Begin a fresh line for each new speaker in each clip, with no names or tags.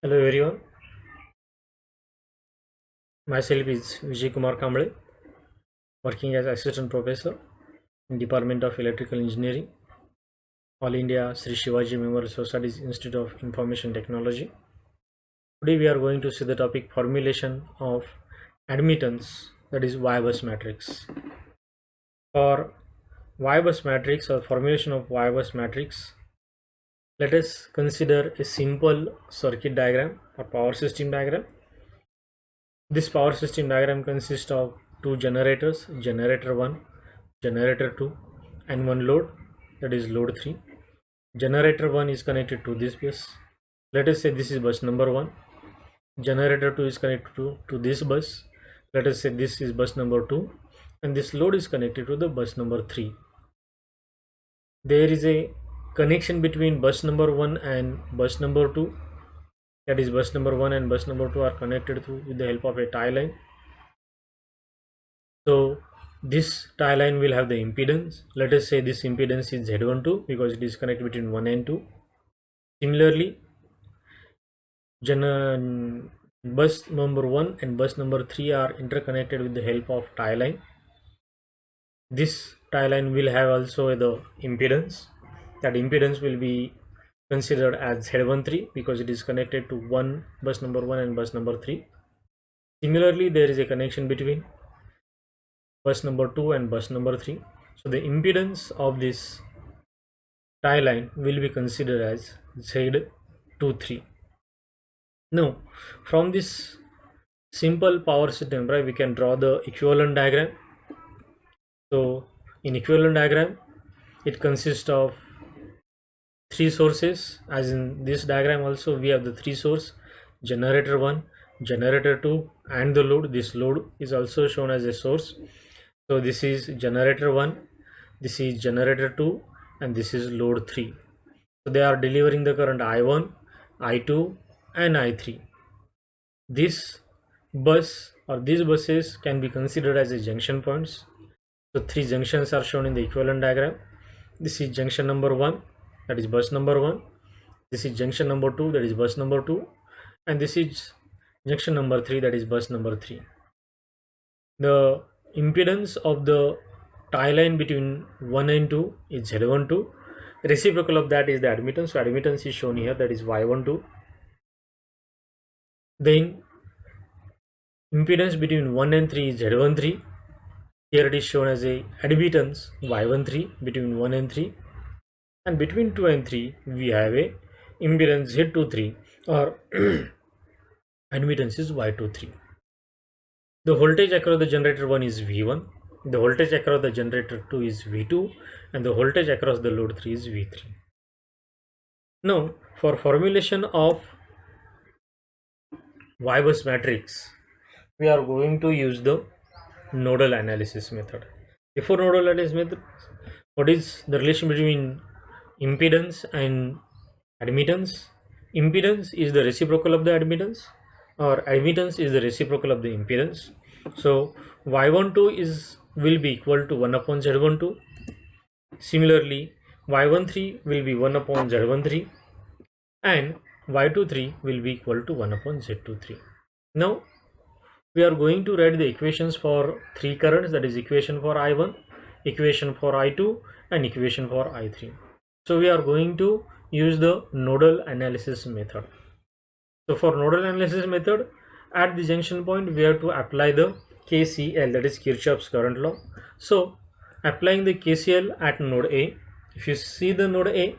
Hello everyone, myself is Vijay Kumar Kamble, working as Assistant Professor in Department of Electrical Engineering, All India Sri Shivaji Memorial Society's Institute of Information Technology. Today we are going to see the topic formulation of admittance, that is Y-bus matrix. For Y-bus matrix or formulation of Y-bus matrix, let us consider a simple circuit diagram or power system diagram. This power system diagram consists of two generators, generator 1, generator 2 and one load, that is load 3. Generator 1 is connected to this bus. Let us say this is bus number 1. Generator 2 is connected to this bus. Let us say this is bus number 2 and this load is connected to the bus number 3. There is a connection between bus number 1 and bus number 2, that is bus number 1 and bus number 2 are connected through with the help of a tie line. So this tie line will have the impedance. Let us say this impedance is Z12 because it is connected between 1 and 2. Similarly, bus number 1 and bus number 3 are interconnected with the help of tie line. This tie line will have also the impedance. That impedance will be considered as Z13 because it is connected to bus number 1 and bus number 3. Similarly, there is a connection between bus number 2 and bus number 3. So the impedance of this tie line will be considered as Z23. Now, from this simple power system, right, we can draw the equivalent diagram. So in equivalent diagram, it consists of three sources. As in this diagram also, we have the three source: generator 1, generator 2 and the load. This load is also shown as a source. So this is generator 1, this is generator 2 and this is load 3. So they are delivering the current I1, I2 and I3. This bus or these buses can be considered as a junction points. So three junctions are shown in the equivalent diagram. This is junction number 1, that is bus number 1. This is junction number 2, that is bus number 2. And this is junction number 3, that is bus number 3. The impedance of the tie line between 1 and 2 is Z12. Reciprocal of that is the admittance. So admittance is shown here, that is Y12. Then impedance between 1 and 3 is Z13. Here it is shown as a admittance Y13 between 1 and 3. And between 2 and 3 we have a impedance Z23 or admittance is Y23. The voltage across the generator 1 is V1, the voltage across the generator 2 is V2 and the voltage across the load 3 is V3. Now for formulation of Y-bus matrix, we are going to use the nodal analysis method. Before nodal analysis method, what is the relation between impedance and admittance? Impedance is the reciprocal of the admittance or admittance is the reciprocal of the impedance. So y12 is will be equal to 1 upon z12. Similarly, y13 will be 1 upon z13 and y23 will be equal to 1 upon z23. Now we are going to write the equations for three currents, that is equation for I1, equation for I2 and equation for I3. So we are going to use the nodal analysis method. So for nodal analysis method, at the junction point we have to apply the KCL, that is Kirchhoff's current law. So applying the KCL at node A, if you see the node A,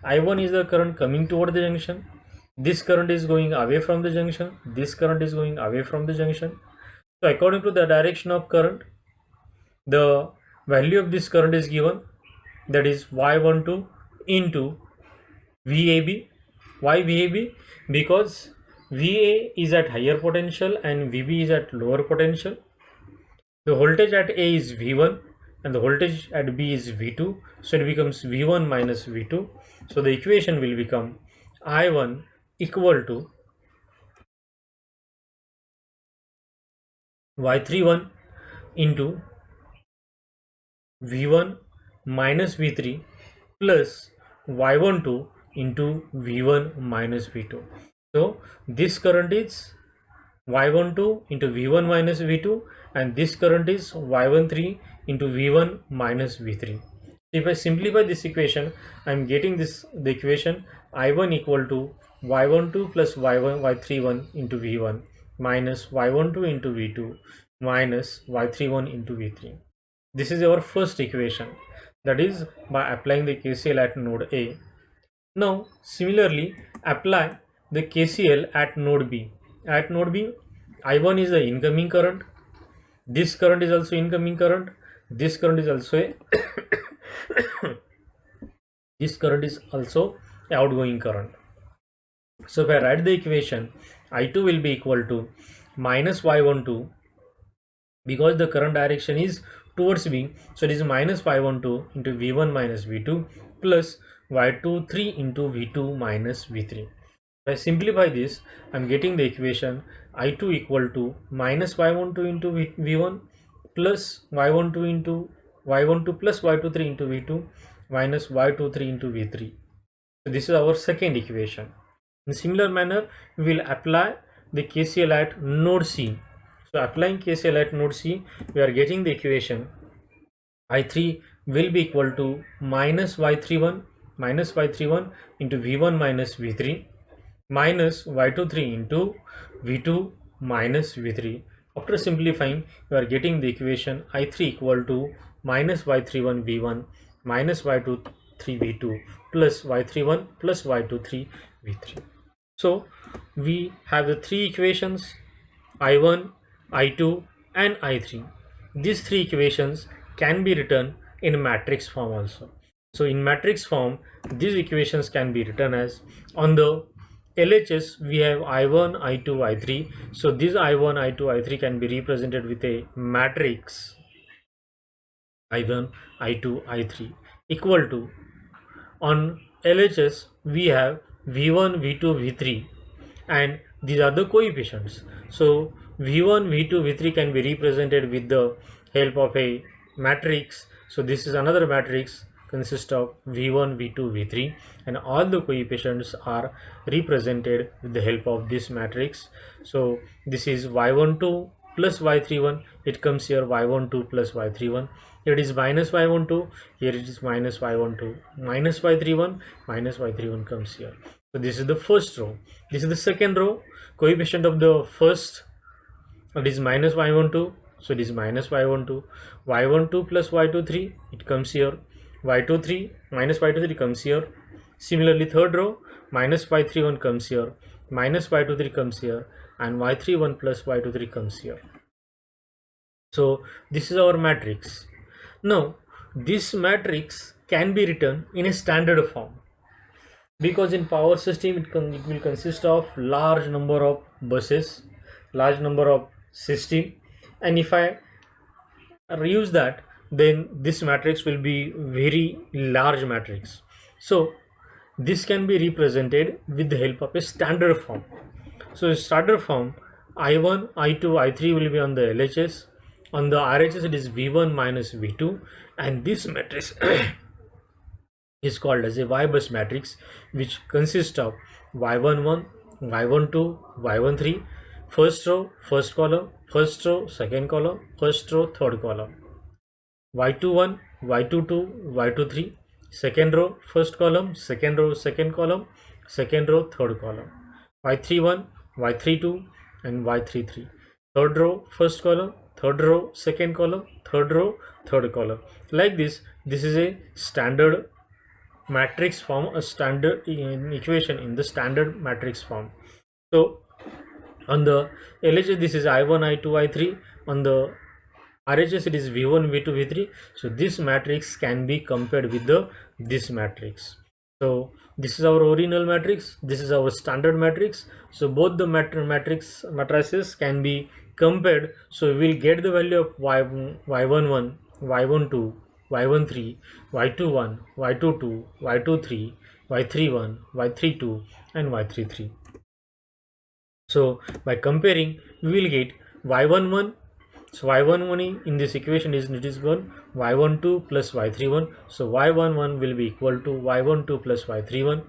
I1 is the current coming toward the junction. This current is going away from the junction. This current is going away from the junction. So according to the direction of current, the value of this current is given, that is Y12 into VAB. Why VAB? Because VA is at higher potential and VB is at lower potential. The voltage at A is V1 and the voltage at B is V2. So it becomes V1 minus V2. So the equation will become I1 equal to Y31 into V1 minus V3 plus Y12 into V1 minus V2. So this current is y12 into v1 minus v2, and this current is y13 into v1 minus v3. If I simplify this equation, I am getting this the equation I1 equal to y12 plus y31 into v1 minus y12 into v2 minus y31 into v3. This is our first equation, that is by applying the KCL at node A. Now similarly apply the KCL at node B. At node B, I1 is the incoming current, this current is also incoming current, this current is also a this current is also outgoing current. So if I write the equation, I2 will be equal to minus y12, because the current direction is towards B, so it is minus y12 into v1 minus v2 plus y23 into v2 minus v3. If I simplify this, I am getting the equation I2 equal to minus y12 into v1 plus y12 into y12 plus y23 into v2 minus y23 into v3. So this is our second equation. In similar manner, we will apply the KCL at node C. So applying KCL at node C, we are getting the equation I3 will be equal to minus y31 into v1 minus v3 minus y23 into v2 minus v3. After simplifying, we are getting the equation I3 equal to minus y31 v1 minus y23 v2 plus y31 plus y23 v3. So we have the three equations I1, I2 and I3. These three equations can be written in matrix form also. So in matrix form, these equations can be written as, on the LHS we have I1, I2, I3. So these I1, I2, I3 can be represented with a matrix I1, I2, I3 equal to, on LHS we have V1, V2, V3, and these are the coefficients. So V1, V2, V3 can be represented with the help of a matrix. So this is another matrix consists of V1, V2, V3, and all the coefficients are represented with the help of this matrix. So this is y12 plus y31, it comes here y12 plus y31, here it is minus y12, here it is minus y12, minus y31, minus y31 comes here. So this is the first row. This is the second row. Coefficient of the first, it is minus y12, so it is minus y12, y12 plus y23, it comes here, y23 minus y23 comes here. Similarly third row, minus y31 comes here, minus y23 comes here, and y31 plus y23 comes here. So this is our matrix. Now this matrix can be written in a standard form, because in power system it will consist of large number of buses, large number of system, and if I reuse that, then this matrix will be very large matrix. So this can be represented with the help of a standard form. So standard form, I1, I2, I3 will be on the LHS, on the RHS it is V1 minus V2, and this matrix is called as a Y-bus matrix, which consists of Y11, Y12, Y13, first row, first column, first row, second column, first row, third column, Y21, Y22, Y23, second row, first column, second row, second column, second row, third column, Y31, Y32, and Y33, third row, first column, third row, second column, third row, third column. Like this is a standard matrix form, a standard equation in the standard matrix form. So on the LHS this is I1, I2, I3, on the RHS it is V1, V2, V3. So this matrix can be compared with this matrix. So this is our original matrix, this is our standard matrix. So both the matrices can be compared. So we will get the value of y11, y12, y13, y21, y22, y23, y31, y32, and y33. So by comparing, we will get y11. So y11 in this equation is noticeable, y12 plus y31. So y11 will be equal to y12 plus y31.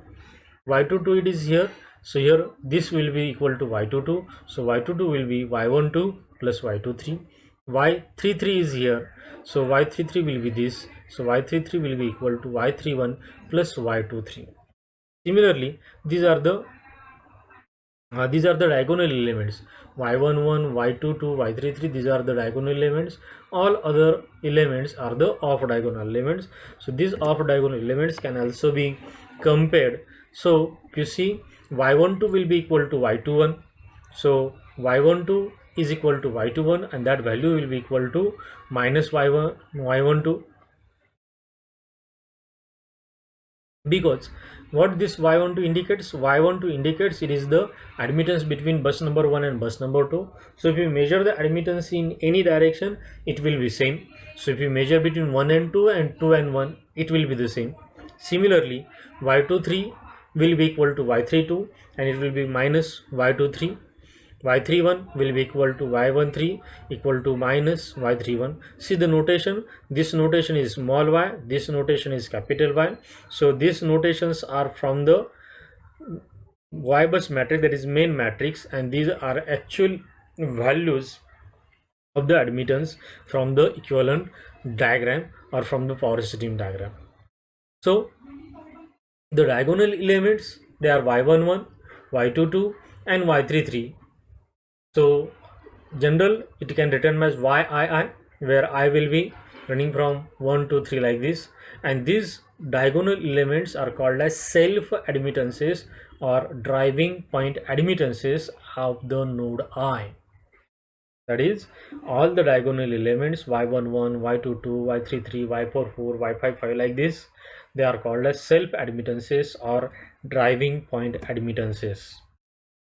Y22 it is here, So here this will be equal to y22. So y22 will be y12 plus y23. y33 is here. So y33 will be this. So y33 will be equal to y31 plus y23. Similarly, these are the diagonal elements y11, y22, y33. These are the diagonal elements. All other elements are the off diagonal elements. So these off diagonal elements can also be compared. So you see y12 will be equal to y21. So y12 is equal to y21, and that value will be equal to minus y1 y12, because what this y12 indicates, y12 indicates it is the admittance between bus number 1 and bus number 2. So if you measure the admittance in any direction, it will be same. So if you measure between 1 and 2 and 2 and 1, it will be the same. Similarly, y23 will be equal to y32, and it will be minus y23. y31 will be equal to y13 equal to minus y31. See the notation, this notation is small y, this notation is capital Y. So these notations are from the y bus matrix, that is main matrix, and these are actual values of the admittance from the equivalent diagram or from the power system diagram. So the diagonal elements, they are y11, y22 and y33. So general, it can written as YII, where I will be running from 1 to 3 like this, and these diagonal elements are called as self admittances or driving point admittances of the node I. That is, all the diagonal elements y11, y22, y33, y44, y55 like this, they are called as self admittances or driving point admittances.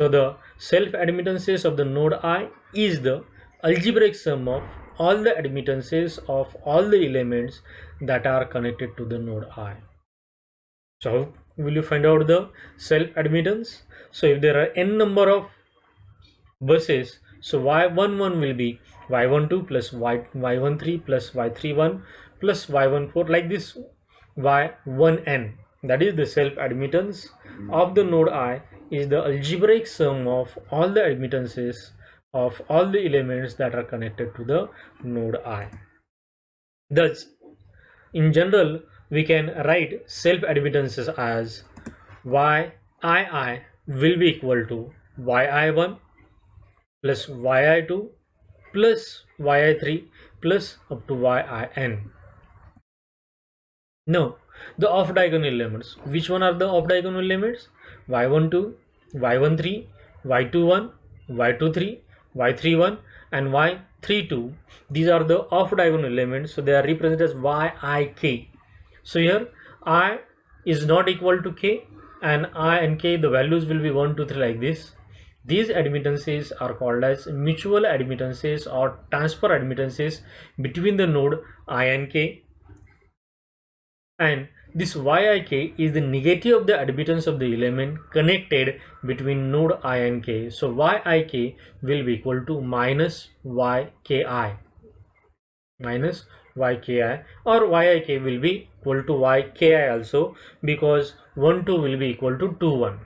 So the self-admittances of the node I is the algebraic sum of all the admittances of all the elements that are connected to the node I. So how will you find out the self-admittance? So if there are n number of buses, so y11 will be y12 plus y13 plus y31 plus y14 like this, y1n, that is the self admittance of the node I is the algebraic sum of all the admittances of all the elements that are connected to the node I. Thus in general we can write self admittances as yi will be equal to yi1 plus yi2 plus yi3 plus up to yin. Now, the off diagonal elements. Which one are the off diagonal elements? y12, y13, y21, y23, y31 and y32. These are the off diagonal elements. So they are represented as yik. So here I is not equal to k, and I and k, the values will be 1, 2, 3 like this. These admittances are called as mutual admittances or transfer admittances between the node I and k, and this yik is the negative of the admittance of the element connected between node I and k. So yik will be equal to minus yki, minus yki, or yik will be equal to yki also, because 1 2 will be equal to 2 1.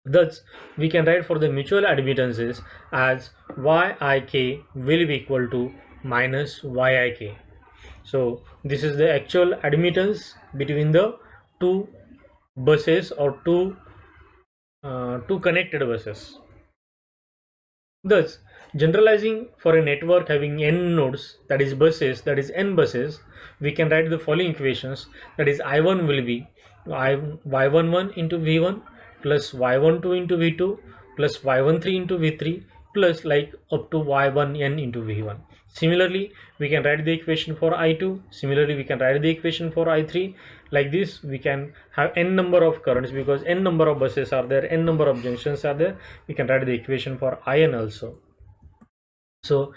Thus we can write for the mutual admittances as yik will be equal to minus yik. So this is the actual admittance between the two buses or two connected buses. Thus, generalizing for a network having n nodes, that is buses, that is n buses, we can write the following equations. That is, I1 will be y11 into v1 plus y12 into v2 plus y13 into v3 plus like up to y1n into v1. Similarly, we can write the equation for I2. Similarly, we can write the equation for I3. Like this, we can have n number of currents, because n number of buses are there, n number of junctions are there. We can write the equation for IN also. So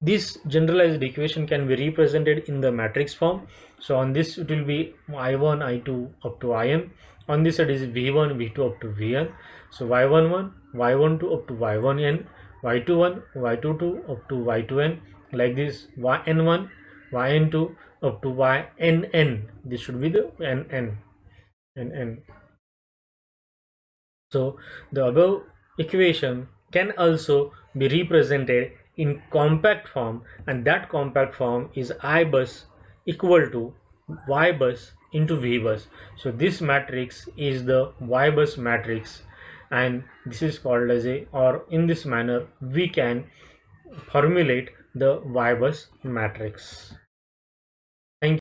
this generalized equation can be represented in the matrix form. So on this it will be I1, I2 up to IN. On this it is V1, V2 up to Vn. So Y11, Y12 up to Y1n, Y21, Y22 up to Y2n, like this, Yn1, Yn2 up to Ynn. This should be the Nn. So the above equation can also be represented in compact form, and that compact form is I bus equal to Y bus into V bus. So this matrix is the Y bus matrix, and this is called as a, or in this manner we can formulate the Y bus matrix.